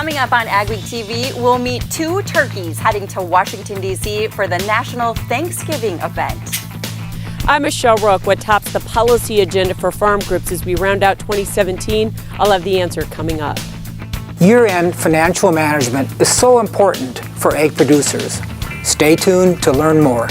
Coming up on Agweek TV, we'll meet two turkeys heading to Washington, D.C. for the National Thanksgiving event. I'm Michelle Rook. What tops the policy agenda for farm groups as we round out 2017? I'll have the answer coming up. Year-end financial management is so important for egg producers. Stay tuned to learn more.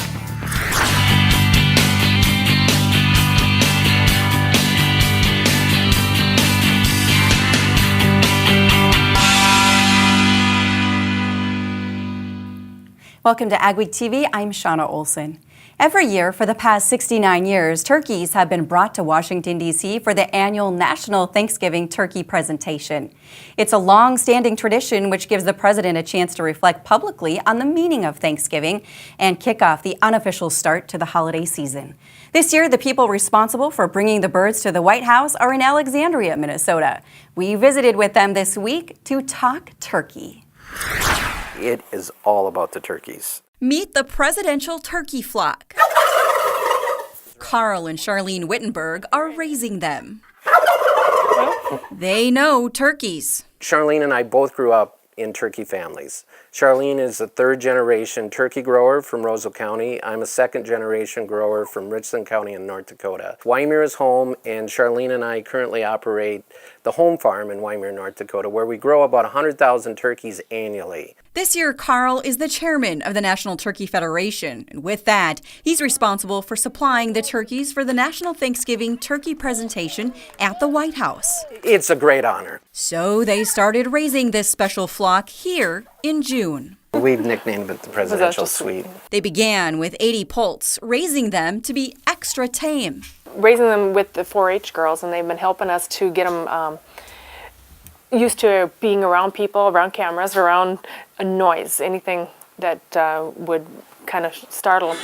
Welcome to Agweek TV. I'm Shauna Olson. Every year for the past 69 years, turkeys have been brought to Washington, D.C. for the annual National Thanksgiving Turkey Presentation. It's a long-standing tradition which gives the president a chance to reflect publicly on the meaning of Thanksgiving and kick off the unofficial start to the holiday season. This year, the people responsible for bringing the birds to the White House are in Alexandria, Minnesota. We visited with them this week to talk turkey. It is all about the turkeys. Meet the presidential turkey flock. Carl and Charlene Wittenberg are raising them. They know turkeys. Charlene and I both grew up in turkey families. Charlene is a third-generation turkey grower from Roseau County. I'm a second-generation grower from Richland County in North Dakota. Wymer is home, and Charlene and I currently operate the home farm in Wymer, North Dakota, where we grow about 100,000 turkeys annually. This year, Carl is the chairman of the National Turkey Federation, and with that, he's responsible for supplying the turkeys for the National Thanksgiving Turkey Presentation at the White House. It's a great honor. So they started raising this special flock here in June. We've nicknamed it the Presidential Suite. They began with 80 poults, raising them to be extra tame. Raising them with the 4-H girls, and they've been helping us to get them used to being around people, around cameras, around a noise, anything that would kind of startle them.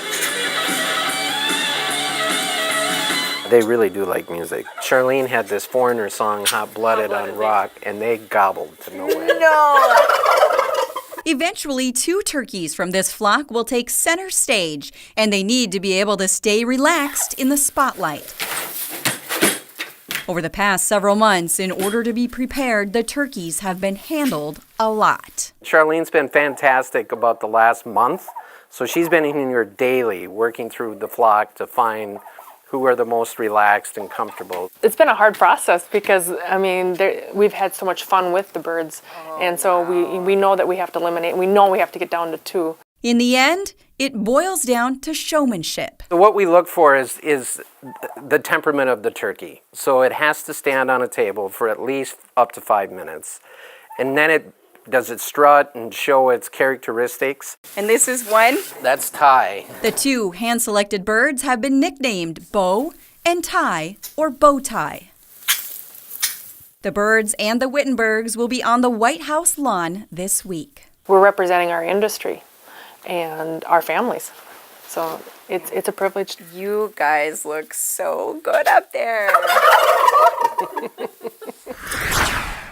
They really do like music. Charlene had this Foreigner song, Hot Blooded on Rock, and they gobbled to no end. No! Eventually, two turkeys from this flock will take center stage, and they need to be able to stay relaxed in the spotlight. Over the past several months, in order to be prepared, the turkeys have been handled a lot. Charlene's been fantastic about the last month, so she's been in here daily working through the flock to find who are the most relaxed and comfortable. It's been a hard process because, I mean, we've had so much fun with the birds, and so we know that we have to eliminate, we know we have to get down to 2. In the end, it boils down to showmanship. So what we look for is the temperament of the turkey. So it has to stand on a table for at least up to 5 minutes. And then does it strut and show its characteristics. And this is one? That's Ty. The two hand-selected birds have been nicknamed Bo and Ty, or Bow Tie. The birds and the Wittenbergs will be on the White House lawn this week. We're representing our industry and our families. So it's a privilege. You guys look so good up there.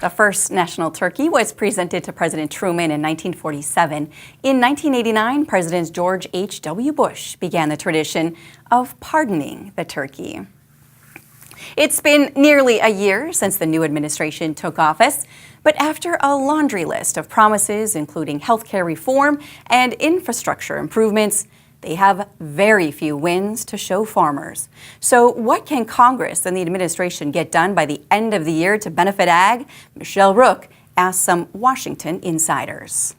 The first national turkey was presented to President Truman in 1947. In 1989, President George H.W. Bush began the tradition of pardoning the turkey. It's been nearly a year since the new administration took office, but after a laundry list of promises, including health care reform and infrastructure improvements, they have very few wins to show farmers. So what can Congress and the administration get done by the end of the year to benefit ag? Michelle Rook asked some Washington insiders.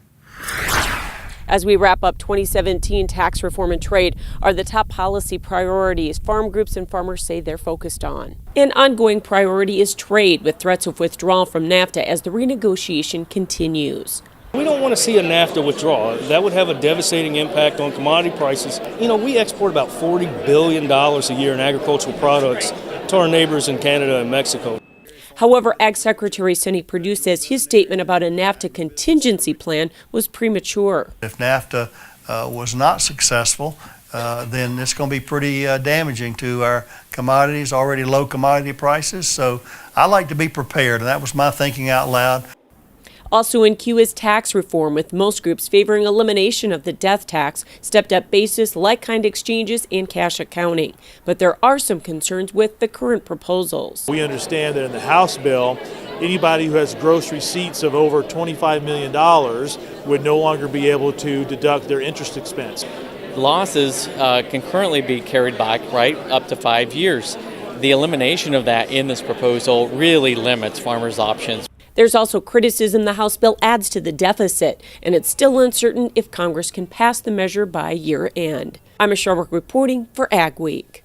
As we wrap up 2017, tax reform and trade are the top policy priorities farm groups and farmers say they're focused on. An ongoing priority is trade, with threats of withdrawal from NAFTA as the renegotiation continues. We don't want to see a NAFTA withdrawal. That would have a devastating impact on commodity prices. You know, we export about $40 billion a year in agricultural products to our neighbors in Canada and Mexico. However, Ag Secretary Sonny Perdue says his statement about a NAFTA contingency plan was premature. If NAFTA was not successful, then it's going to be pretty damaging to our commodities, already low commodity prices. So I like to be prepared, and that was my thinking out loud. Also in queue is tax reform, with most groups favoring elimination of the death tax, stepped-up basis, like-kind exchanges, and cash accounting. But there are some concerns with the current proposals. We understand that in the House bill, anybody who has gross receipts of over $25 million would no longer be able to deduct their interest expense. Losses can currently be carried back, right, up to 5 years. The elimination of that in this proposal really limits farmers' options. There's also criticism the House bill adds to the deficit, and it's still uncertain if Congress can pass the measure by year end. I'm Sherbrooke reporting for Agweek.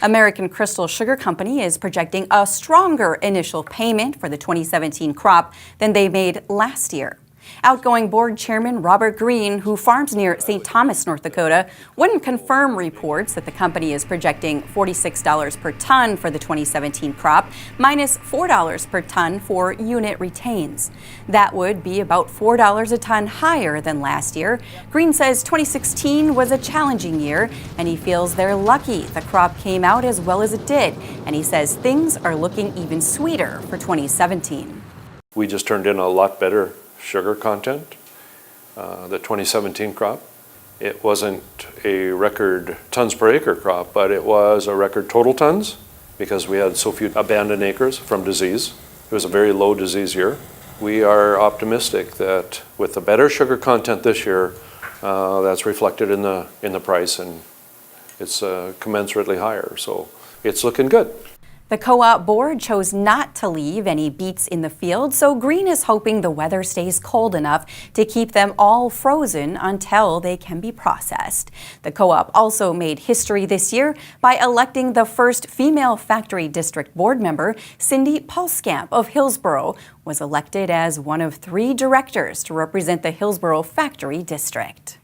American Crystal Sugar Company is projecting a stronger initial payment for the 2017 crop than they made last year. Outgoing board chairman Robert Green, who farms near St. Thomas, North Dakota, wouldn't confirm reports that the company is projecting $46 per ton for the 2017 crop, minus $4 per ton for unit retains. That would be about $4 a ton higher than last year. Green says 2016 was a challenging year, and he feels they're lucky the crop came out as well as it did. And he says things are looking even sweeter for 2017. We just turned in a lot better sugar content, the 2017 crop. It wasn't a record tons per acre crop, but it was a record total tons because we had so few abandoned acres from disease. It was a very low disease year. We are optimistic that with the better sugar content this year, that's reflected in the price, and it's commensurately higher. So it's looking good. The co-op board chose not to leave any beets in the field, so Green is hoping the weather stays cold enough to keep them all frozen until they can be processed. The co-op also made history this year by electing the first female factory district board member. Cindy Paulskamp of Hillsboro was elected as one of 3 directors to represent the Hillsboro Factory District.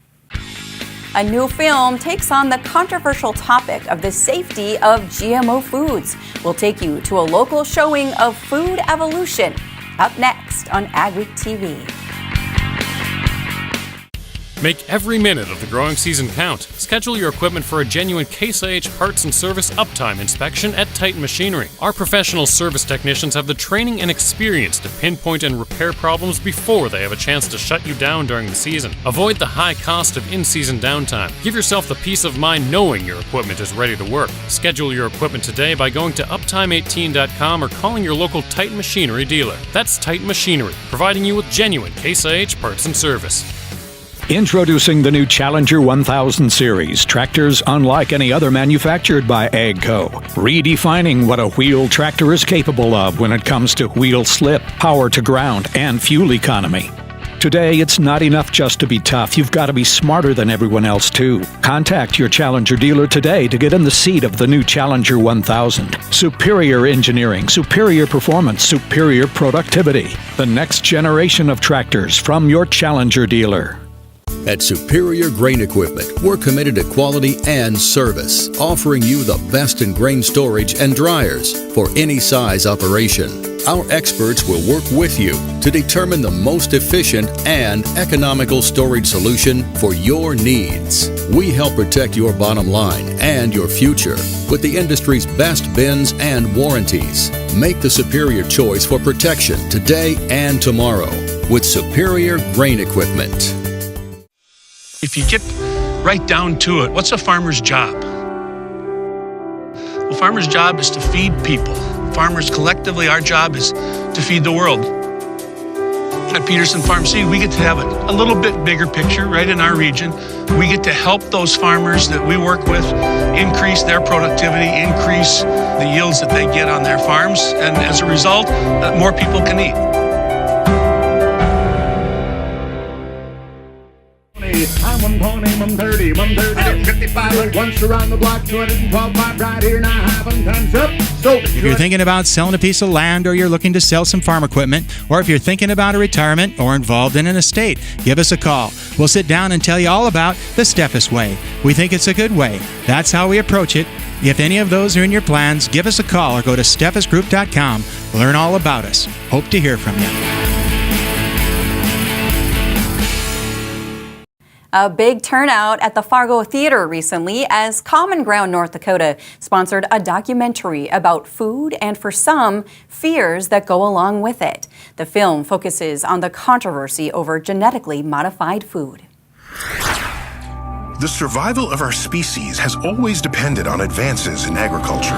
A new film takes on the controversial topic of the safety of GMO foods. We'll take you to a local showing of food evolution. Up next on Agweek TV. Make every minute of the growing season count. Schedule your equipment for a genuine Case IH parts and service uptime inspection at Titan Machinery. Our professional service technicians have the training and experience to pinpoint and repair problems before they have a chance to shut you down during the season. Avoid the high cost of in-season downtime. Give yourself the peace of mind knowing your equipment is ready to work. Schedule your equipment today by going to uptime18.com or calling your local Titan Machinery dealer. That's Titan Machinery, providing you with genuine Case IH parts and service. Introducing the new Challenger 1000 series, tractors unlike any other manufactured by AGCO. Redefining what a wheel tractor is capable of when it comes to wheel slip, power to ground, and fuel economy. Today, it's not enough just to be tough. You've got to be smarter than everyone else, too. Contact your Challenger dealer today to get in the seat of the new Challenger 1000. Superior engineering, superior performance, superior productivity. The next generation of tractors from your Challenger dealer. At Superior Grain Equipment, we're committed to quality and service, offering you the best in grain storage and dryers for any size operation. Our experts will work with you to determine the most efficient and economical storage solution for your needs. We help protect your bottom line and your future with the industry's best bins and warranties. Make the superior choice for protection today and tomorrow with Superior Grain Equipment. If you get right down to it, what's a farmer's job? Well, farmer's job is to feed people. Farmers collectively, our job is to feed the world. At Peterson Farm Seed, we get to have a little bit bigger picture right in our region. We get to help those farmers that we work with increase their productivity, increase the yields that they get on their farms, and as a result, more people can eat. I'm 120, I'm 30, I'm 30, 55, once around the block, 212 right here, now have them times up. So if you're thinking about selling a piece of land, or you're looking to sell some farm equipment, or if you're thinking about a retirement or involved in an estate, give us a call. We'll sit down and tell you all about the Steffes way. We think it's a good way. That's how we approach it. If any of those are in your plans, give us a call or go to steffesgroup.com. Learn all about us. Hope to hear from you. A big turnout at the Fargo Theater recently as Common Ground North Dakota sponsored a documentary about food and, for some, fears that go along with it. The film focuses on the controversy over genetically modified food. The survival of our species has always depended on advances in agriculture.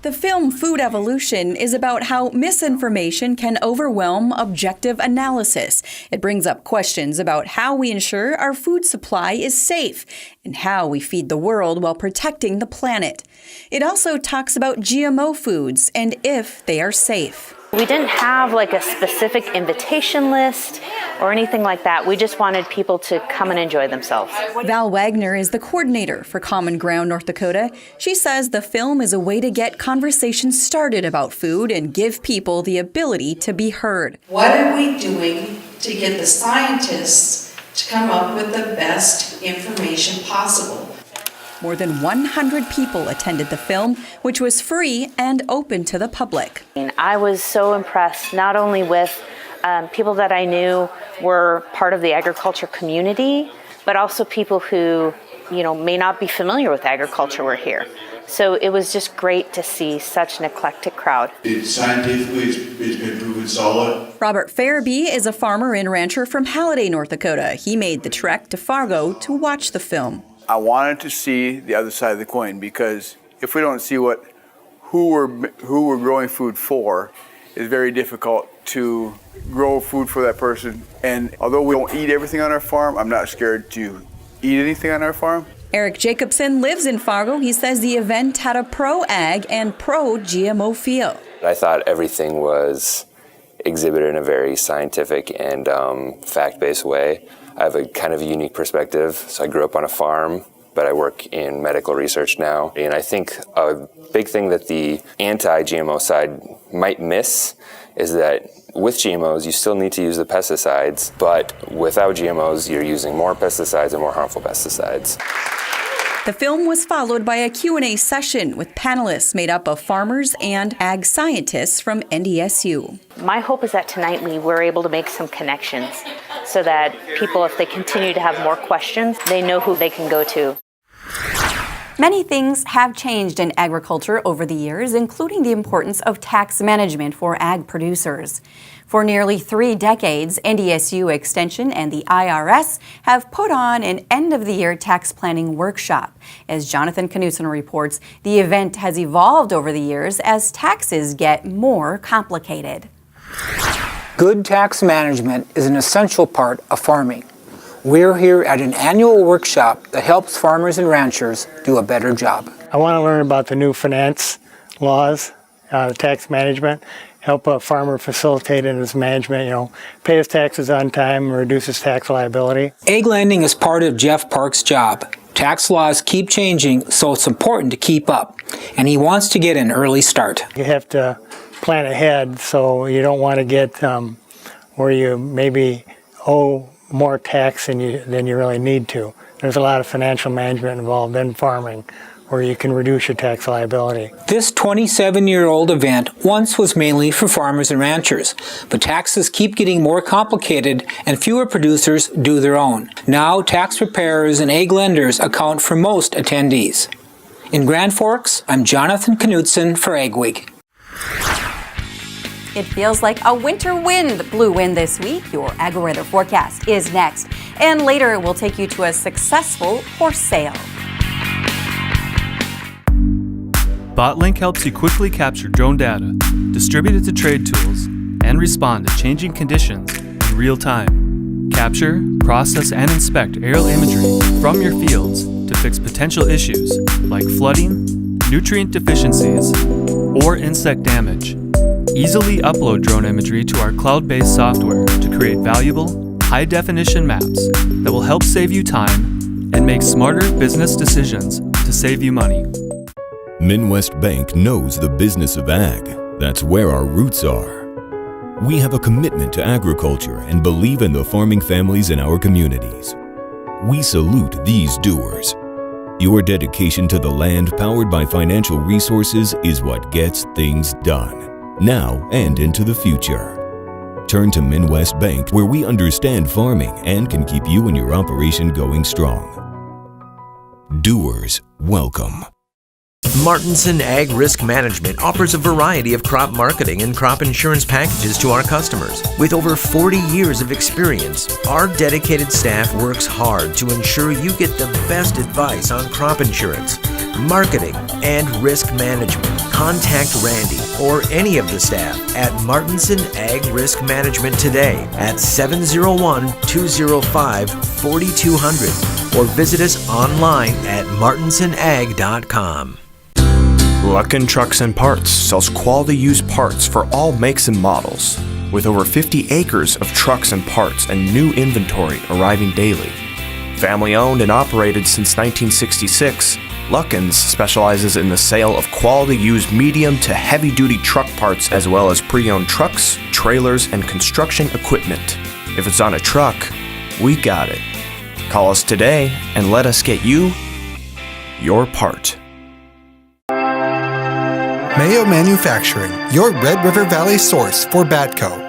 The film Food Evolution is about how misinformation can overwhelm objective analysis. It brings up questions about how we ensure our food supply is safe and how we feed the world while protecting the planet. It also talks about GMO foods and if they are safe. We didn't have like a specific invitation list or anything like that. We just wanted people to come and enjoy themselves. Val Wagner is the coordinator for Common Ground North Dakota. She says the film is a way to get conversations started about food and give people the ability to be heard. What are we doing to get the scientists to come up with the best information possible? More than 100 people attended the film, which was free and open to the public. I was so impressed not only with people that I knew were part of the agriculture community, but also people who, may not be familiar with agriculture were here. So it was just great to see such an eclectic crowd. Scientifically, it's been proven solid. Robert Farabee is a farmer and rancher from Halliday, North Dakota. He made the trek to Fargo to watch the film. I wanted to see the other side of the coin, because if we don't see who we're growing food for, it's very difficult to grow food for that person. And although we don't eat everything on our farm, I'm not scared to eat anything on our farm. Eric Jacobson lives in Fargo. He says the event had a pro-ag and pro-GMO feel. I thought everything was exhibited in a very scientific and fact-based way. I have a kind of a unique perspective. So I grew up on a farm, but I work in medical research now. And I think a big thing that the anti-GMO side might miss is that with GMOs, you still need to use the pesticides, but without GMOs, you're using more pesticides and more harmful pesticides. The film was followed by a Q&A session with panelists made up of farmers and ag scientists from NDSU. My hope is that tonight we were able to make some connections so that people, if they continue to have more questions, they know who they can go to. Many things have changed in agriculture over the years, including the importance of tax management for ag producers. For nearly 3 decades, NDSU Extension and the IRS have put on an end-of-the-year tax planning workshop. As Jonathan Knutson reports, the event has evolved over the years as taxes get more complicated. Good tax management is an essential part of farming. We're here at an annual workshop that helps farmers and ranchers do a better job. I want to learn about the new finance laws, tax management, help a farmer facilitate in his management, pay his taxes on time, reduce his tax liability. Ag lending is part of Jeff Park's job. Tax laws keep changing, so it's important to keep up, and he wants to get an early start. You have to plan ahead, so you don't want to get where you maybe owe more tax than you really need to. There's a lot of financial management involved in farming where you can reduce your tax liability. This 27-year-old event once was mainly for farmers and ranchers, but taxes keep getting more complicated and fewer producers do their own. Now, tax preparers and ag lenders account for most attendees. In Grand Forks, I'm Jonathan Knutson for Agweek. It feels like a winter wind blew in this week. Your agri-weather forecast is next. And later, we'll take you to a successful horse sale. BotLink helps you quickly capture drone data, distribute it to trade tools, and respond to changing conditions in real time. Capture, process, and inspect aerial imagery from your fields to fix potential issues like flooding, nutrient deficiencies, or insect damage. Easily upload drone imagery to our cloud-based software to create valuable, high-definition maps that will help save you time and make smarter business decisions to save you money. Midwest Bank knows the business of ag. That's where our roots are. We have a commitment to agriculture and believe in the farming families in our communities. We salute these doers. Your dedication to the land powered by financial resources is what gets things done, now and into the future. Turn to Midwest Bank, where we understand farming and can keep you and your operation going strong. Doers, welcome. Martinson Ag Risk Management offers a variety of crop marketing and crop insurance packages to our customers. With over 40 years of experience, our dedicated staff works hard to ensure you get the best advice on crop insurance, marketing, and risk management. Contact Randy or any of the staff at Martinson Ag Risk Management today at 701-205-4200 or visit us online at martinsonag.com. Luckin Trucks and Parts sells quality used parts for all makes and models. With over 50 acres of trucks and parts and new inventory arriving daily. Family owned and operated since 1966, Luckin's specializes in the sale of quality used medium to heavy duty truck parts as well as pre-owned trucks, trailers, and construction equipment. If it's on a truck, we got it. Call us today and let us get you your part. Mayo Manufacturing, your Red River Valley source for Batco.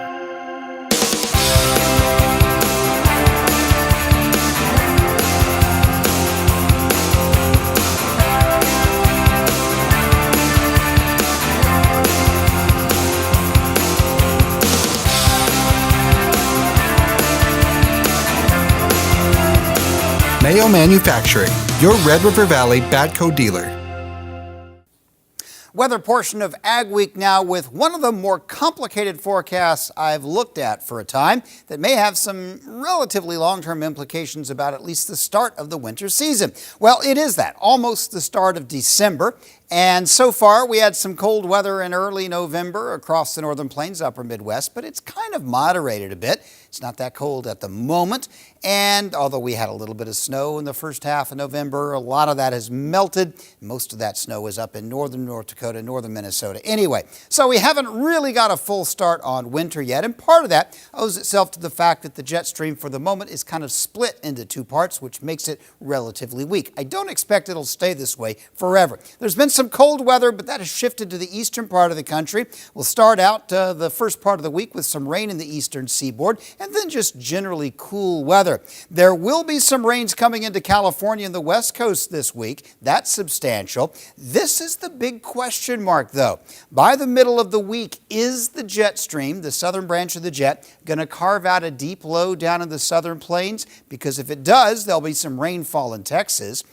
Mayo Manufacturing, your Red River Valley Batco dealer. Weather portion of Ag Week now with one of the more complicated forecasts I've looked at for a time that may have some relatively long-term implications about at least the start of the winter season. Well, it is that, almost the start of December. And so far, we had some cold weather in early November across the northern plains, upper Midwest, but it's kind of moderated a bit. It's not that cold at the moment. And although we had a little bit of snow in the first half of November, a lot of that has melted. Most of that snow is up in northern North Dakota, northern Minnesota. Anyway, so we haven't really got a full start on winter yet. And part of that owes itself to the fact that the jet stream for the moment is kind of split into two parts, which makes it relatively weak. I don't expect it'll stay this way forever. There's been some cold weather, but that has shifted to the eastern part of the country. We'll start out the first part of the week with some rain in the eastern seaboard and then just generally cool weather. There will be some rains coming into California and the West Coast this week. That's substantial. This is the big question mark, though. By the middle of the week, is the jet stream, the southern branch of the jet, going to carve out a deep low down in the southern plains? Because if it does, there'll be some rainfall in Texas.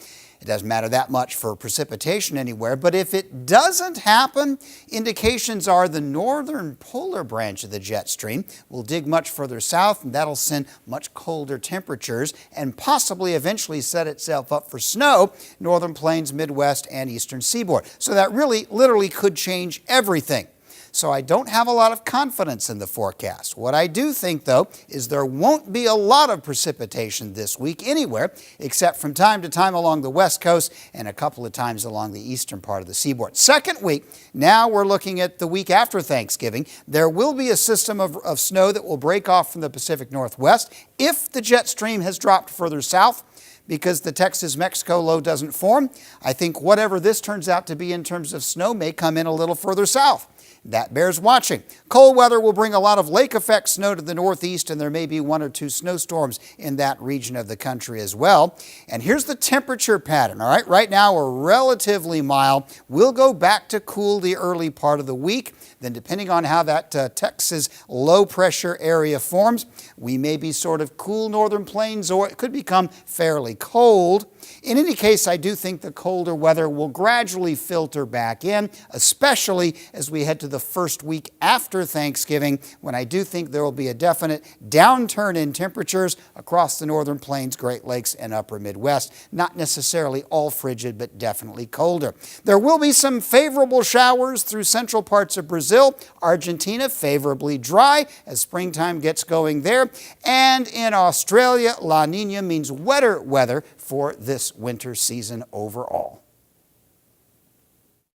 It doesn't matter that much for precipitation anywhere, but if it doesn't happen, indications are the northern polar branch of the jet stream will dig much further south, and that'll send much colder temperatures and possibly eventually set itself up for snow, northern plains, Midwest, and eastern seaboard. So that really literally could change everything. So I don't have a lot of confidence in the forecast. What I do think, though, is there won't be a lot of precipitation this week anywhere, except from time to time along the West Coast and a couple of times along the eastern part of the seaboard. Second week, now we're looking at the week after Thanksgiving. There will be a system of snow that will break off from the Pacific Northwest if the jet stream has dropped further south. Because the Texas-Mexico low doesn't form, I think whatever this turns out to be in terms of snow may come in a little further south. That bears watching. Cold weather will bring a lot of lake effect snow to the northeast, and there may be one or two snowstorms in that region of the country as well. And here's the temperature pattern, all right? Right now we're relatively mild. We'll go back to cool the early part of the week. Then depending on how that Texas low pressure area forms, we may be sort of cool northern plains, or it could become fairly cold. In any case, I do think the colder weather will gradually filter back in, especially as we head to the first week after Thanksgiving, when I do think there will be a definite downturn in temperatures across the northern plains, Great Lakes, and upper Midwest. Not necessarily all frigid, but definitely colder. There will be some favorable showers through central parts of Brazil. Argentina, favorably dry as springtime gets going there. And in Australia, La Nina means wetter weather for this winter season overall.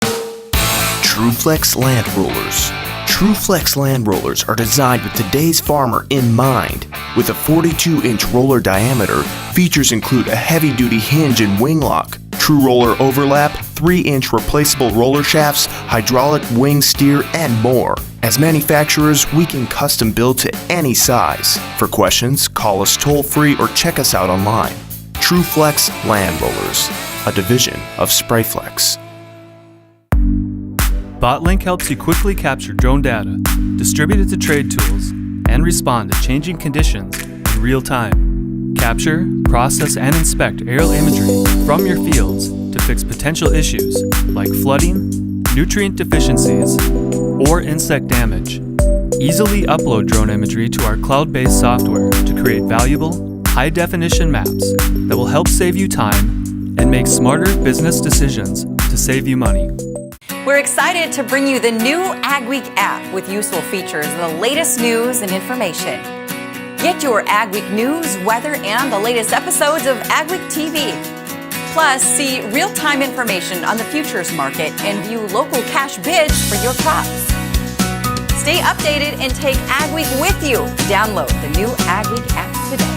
Truflex Land Rollers. Truflex Land Rollers are designed with today's farmer in mind. With a 42-inch roller diameter, features include a heavy-duty hinge and wing lock, true roller overlap, 3-inch replaceable roller shafts, hydraulic wing steer, and more. As manufacturers, we can custom build to any size. For questions, call us toll-free or check us out online. Truflex Land Rollers, a division of Sprayflex. BotLink helps you quickly capture drone data, distribute it to trade tools, and respond to changing conditions in real time. Capture, process, and inspect aerial imagery from your fields to fix potential issues like flooding, nutrient deficiencies, or insect damage. Easily upload drone imagery to our cloud-based software to create valuable, high-definition maps that will help save you time and make smarter business decisions to save you money. We're excited to bring you the new Agweek app with useful features, the latest news and information. Get your Agweek news, weather, and the latest episodes of Agweek TV. Plus, see real-time information on the futures market and view local cash bids for your crops. Stay updated and take Agweek with you. Download the new Agweek app today.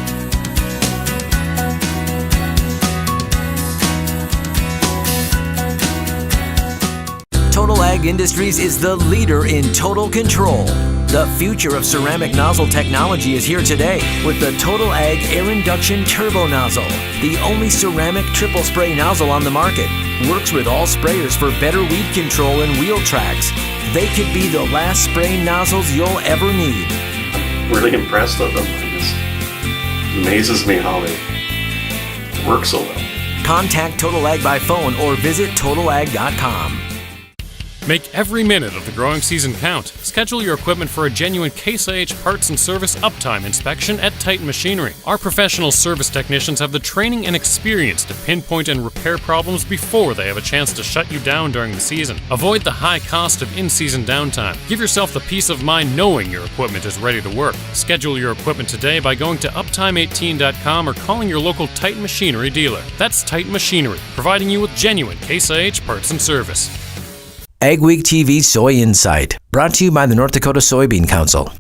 Total Ag Industries is the leader in total control. The future of ceramic nozzle technology is here today with the Total Ag Air Induction Turbo Nozzle, the only ceramic triple spray nozzle on the market. Works with all sprayers for better weed control and wheel tracks. They could be the last spray nozzles you'll ever need. I'm really impressed with them. It just amazes me how they work so well. Contact Total Ag by phone or visit totalag.com. Make every minute of the growing season count. Schedule your equipment for a genuine Case IH parts and service uptime inspection at Titan Machinery. Our professional service technicians have the training and experience to pinpoint and repair problems before they have a chance to shut you down during the season. Avoid the high cost of in-season downtime. Give yourself the peace of mind knowing your equipment is ready to work. Schedule your equipment today by going to uptime18.com or calling your local Titan Machinery dealer. That's Titan Machinery, providing you with genuine Case IH parts and service. Agweek TV Soy Insight, brought to you by the North Dakota Soybean Council.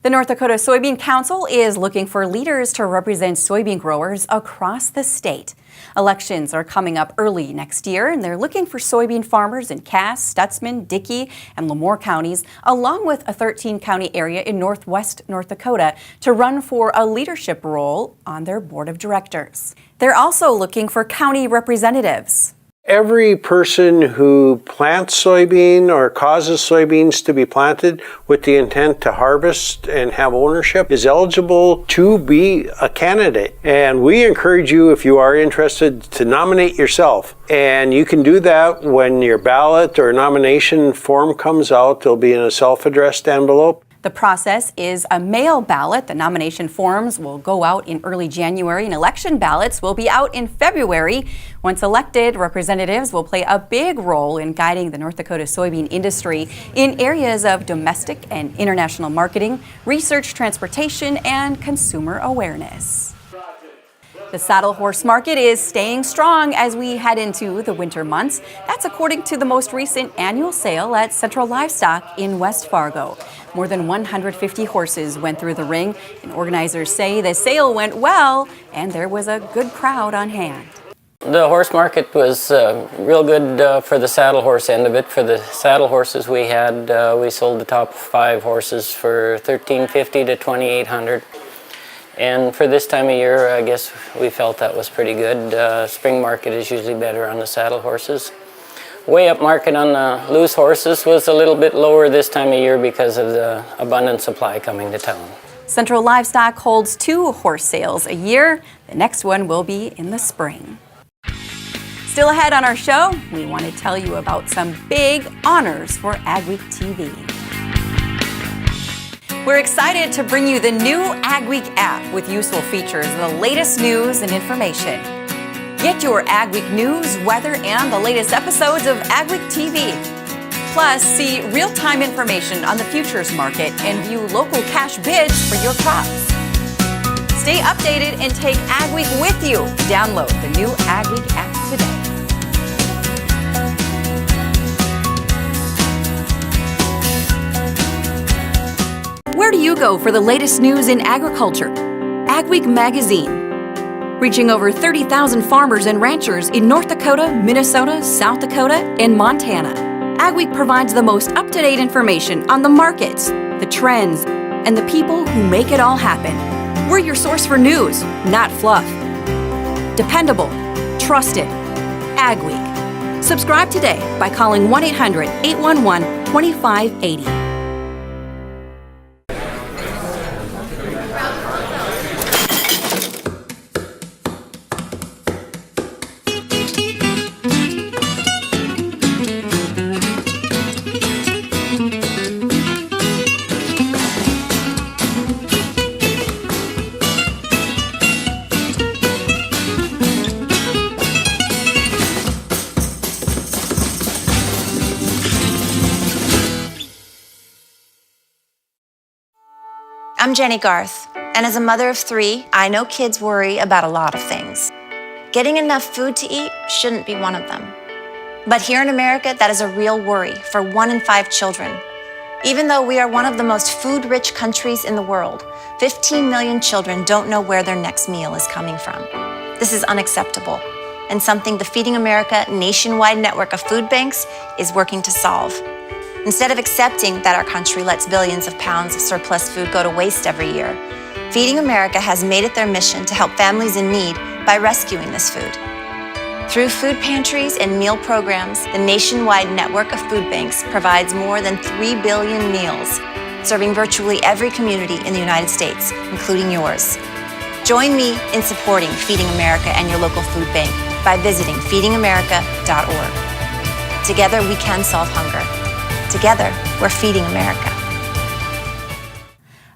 The North Dakota Soybean Council is looking for leaders to represent soybean growers across the state. Elections are coming up early next year, and they're looking for soybean farmers in Cass, Stutsman, Dickey, and Lemoore counties, along with a 13-county area in northwest North Dakota, to run for a leadership role on their board of directors. They're also looking for county representatives. Every person who plants soybean or causes soybeans to be planted with the intent to harvest and have ownership is eligible to be a candidate. And we encourage you, if you are interested, to nominate yourself. And you can do that when your ballot or nomination form comes out. They'll be in a self-addressed envelope. The process is a mail ballot. The nomination forms will go out in early January, and election ballots will be out in February. Once elected, representatives will play a big role in guiding the North Dakota soybean industry in areas of domestic and international marketing, research, transportation, and consumer awareness. The saddle horse market is staying strong as we head into the winter months. That's according to the most recent annual sale at Central Livestock in West Fargo. More than 150 horses went through the ring, and organizers say the sale went well and there was a good crowd on hand. The horse market was real good for the saddle horse end of it. For the saddle horses we had, we sold the top 5 horses for $1,350 to $2,800. And for this time of year, I guess we felt that was pretty good. Spring market is usually better on the saddle horses. Way up market on the loose horses was a little bit lower this time of year because of the abundant supply coming to town. Central Livestock holds 2 horse sales a year. The next one will be in the spring. Still ahead on our show, we want to tell you about some big honors for Agweek TV. We're excited to bring you the new Agweek app with useful features, the latest news and information. Get your Agweek news, weather, and the latest episodes of Agweek TV. Plus, see real-time information on the futures market and view local cash bids for your crops. Stay updated and take Agweek with you. Download the new Agweek app today. Where do you go for the latest news in agriculture? Agweek Magazine. Reaching over 30,000 farmers and ranchers in North Dakota, Minnesota, South Dakota, and Montana. Agweek provides the most up-to-date information on the markets, the trends, and the people who make it all happen. We're your source for news, not fluff. Dependable, trusted. Agweek. Subscribe today by calling 1-800-811-2580. I'm Jenny Garth, and as a mother of 3, I know kids worry about a lot of things. Getting enough food to eat shouldn't be one of them. But here in America, that is a real worry for 1 in 5 children. Even though we are one of the most food-rich countries in the world, 15 million children don't know where their next meal is coming from. This is unacceptable, and something the Feeding America nationwide network of food banks is working to solve. Instead of accepting that our country lets billions of pounds of surplus food go to waste every year, Feeding America has made it their mission to help families in need by rescuing this food. Through food pantries and meal programs, the nationwide network of food banks provides more than 3 billion meals, serving virtually every community in the United States, including yours. Join me in supporting Feeding America and your local food bank by visiting feedingamerica.org. Together we can solve hunger. Together, we're feeding America.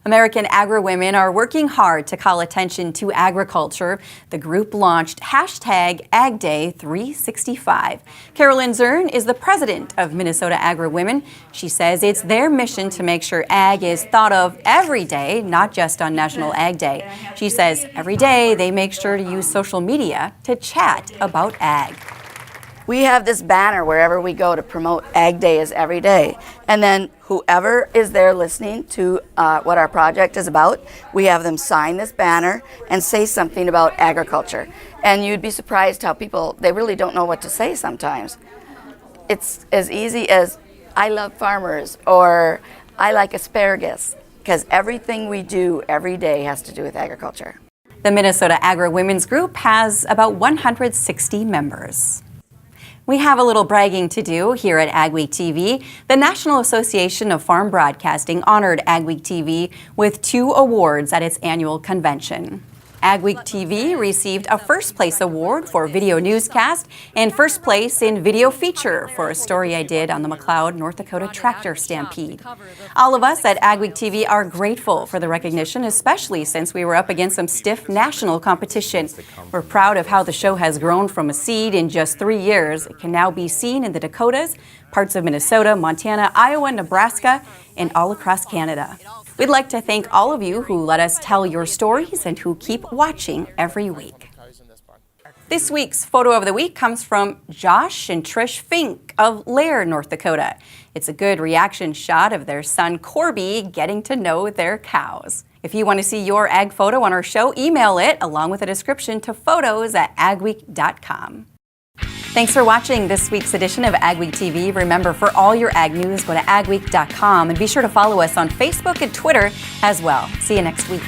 American agri-women are working hard to call attention to agriculture. The group launched #AgDay365. Carolyn Zern is the president of Minnesota Agri-Women. She says it's their mission to make sure ag is thought of every day, not just on National Ag Day. She says every day they make sure to use social media to chat about ag. We have this banner wherever we go to promote Ag Day is every day. And then whoever is there listening to what our project is about, we have them sign this banner and say something about agriculture. And you'd be surprised how people, they really don't know what to say sometimes. It's as easy as, I love farmers, or I like asparagus, because everything we do every day has to do with agriculture. The Minnesota Agri-Women's Group has about 160 members. We have a little bragging to do here at Agweek TV. The National Association of Farm Broadcasting honored Agweek TV with 2 awards at its annual convention. Agweek TV received a first place award for video newscast and first place in video feature for a story I did on the McLeod, North Dakota tractor stampede. All of us at Agweek TV are grateful for the recognition, especially since we were up against some stiff national competition. We're proud of how the show has grown from a seed in just 3 years. It can now be seen in the Dakotas, parts of Minnesota, Montana, Iowa, Nebraska, and all across Canada. We'd like to thank all of you who let us tell your stories and who keep watching every week. This week's photo of the week comes from Josh and Trish Fink of Lair, North Dakota. It's a good reaction shot of their son Corby getting to know their cows. If you want to see your ag photo on our show, email it along with a description to photos@agweek.com. Thanks for watching this week's edition of Agweek TV. Remember, for all your ag news, go to agweek.com and be sure to follow us on Facebook and Twitter as well. See you next week.